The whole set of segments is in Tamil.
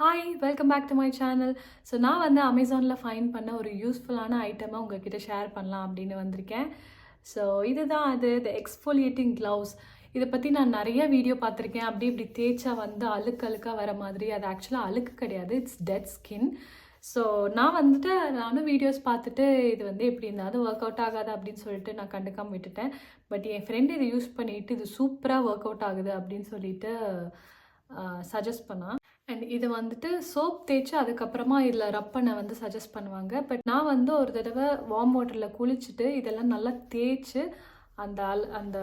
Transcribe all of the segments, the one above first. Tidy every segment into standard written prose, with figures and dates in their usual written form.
Hi welcome back to my channel. So நான் வந்து அமேசானில் ஃபைண்ட் பண்ண ஒரு யூஸ்ஃபுல்லான ஐட்டமை உங்ககிட்ட ஷேர் பண்ணலாம் அப்படின்னு வந்திருக்கேன். ஸோ இதுதான் த எக்ஸ்ஃபோலியேட்டிங் க்ளவுஸ். இதை பற்றி நான் நிறைய வீடியோ பார்த்துருக்கேன். அப்படி இப்படி தேய்ச்சா வந்து அழுக்காக வர மாதிரி. அது ஆக்சுவலாக அழுக்கு கிடையாது, இட்ஸ் டெட் ஸ்கின். ஸோ நானும் வீடியோஸ் பார்த்துட்டு இது வந்து எப்படி இருந்தால் ஒர்க் அவுட் ஆகாது அப்படின்னு சொல்லிட்டு நான் கண்டுக்காமல் விட்டுட்டேன். பட் என் ஃப்ரெண்டு இதை யூஸ் பண்ணிவிட்டு இது சூப்பராக ஒர்க் அவுட் ஆகுது அப்படின்னு சொல்லிட்டு சஜஸ்ட் பண்ணான். அண்ட் இது வந்துட்டு சோப் தேய்ச்சி அதுக்கப்புறமா இதில் ரப் பண்ண வந்து சஜஸ்ட் பண்ணுவாங்க. பட் நான் வந்து ஒரு தடவை வார்ம் வாட்டரில் குளிச்சுட்டு இதெல்லாம் நல்லா தேய்ச்சி அந்த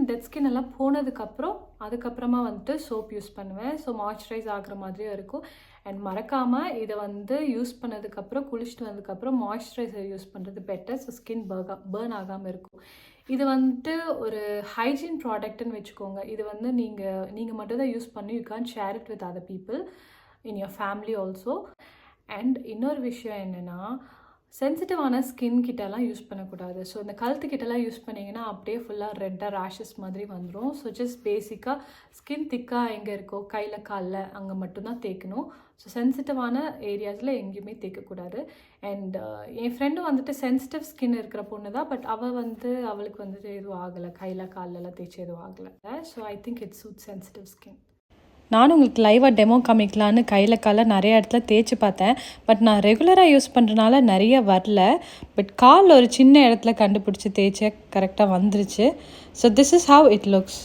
டெட் ஸ்கின் எல்லாம் போனதுக்கப்புறம் அதுக்கப்புறமா வந்துட்டு சோப் யூஸ் பண்ணுவேன். ஸோ மாய்ஸ்சரைஸ் ஆகிற மாதிரியும் இருக்கும். அண்ட் மறக்காமல் இதை வந்து யூஸ் பண்ணதுக்கப்புறம் குளிச்சுட்டு வந்ததுக்கப்புறம் மாய்ஸ்சரைசர் யூஸ் பண்ணுறது பெட்டர். ஸோ ஸ்கின் பேர்ன் ஆகாமல் இருக்கும். இது வந்துட்டு ஒரு ஹைஜீன் ப்ராடக்ட்னு வச்சுக்கோங்க. இது வந்து நீங்கள் மட்டும் தான் யூஸ் பண்ணி you can share it with other people in your family also. And இன்னொரு விஷயம் என்னென்னா, சென்சிட்டிவான ஸ்கின் கிட்டலாம் யூஸ் பண்ணக்கூடாது. ஸோ இந்த கழுத்துக்கிட்டலாம் யூஸ் பண்ணிங்கன்னா அப்படியே ஃபுல்லாக ரெட்டாக ரேஷஸ் மாதிரி வந்துடும். ஸோ ஜஸ்ட் பேசிக்காக ஸ்கின் திக்காக எங்கே இருக்கோ கையில் காலில் அங்கே மட்டும்தான் தேய்க்கணும். ஸோ சென்சிட்டிவான ஏரியாஸில் எங்கேயுமே தேய்க்கக்கூடாது. அண்ட் என் ஃப்ரெண்டும் வந்துட்டு சென்சிட்டிவ் ஸ்கின் இருக்கிற பொண்ணு தான். பட் அவளுக்கு வந்துட்டு எதுவும் ஆகலை, கையில் காலெல்லாம் தேய்ச்சி எதுவும் ஆகலை. So I think it's suit sensitive skin. நானும் உங்களுக்கு லைவாக டெமோ காமிக்கலான்னு கையில் காலில் நிறைய இடத்துல தேய்ச்சி பார்த்தேன். பட் நான் ரெகுலராக யூஸ் பண்ணுறனால நிறைய வரல. பட் கால் ஒரு சின்ன இடத்துல கண்டுபிடிச்சி தேய்ச்ச கரெக்டாக வந்துருச்சு. So this is how it looks.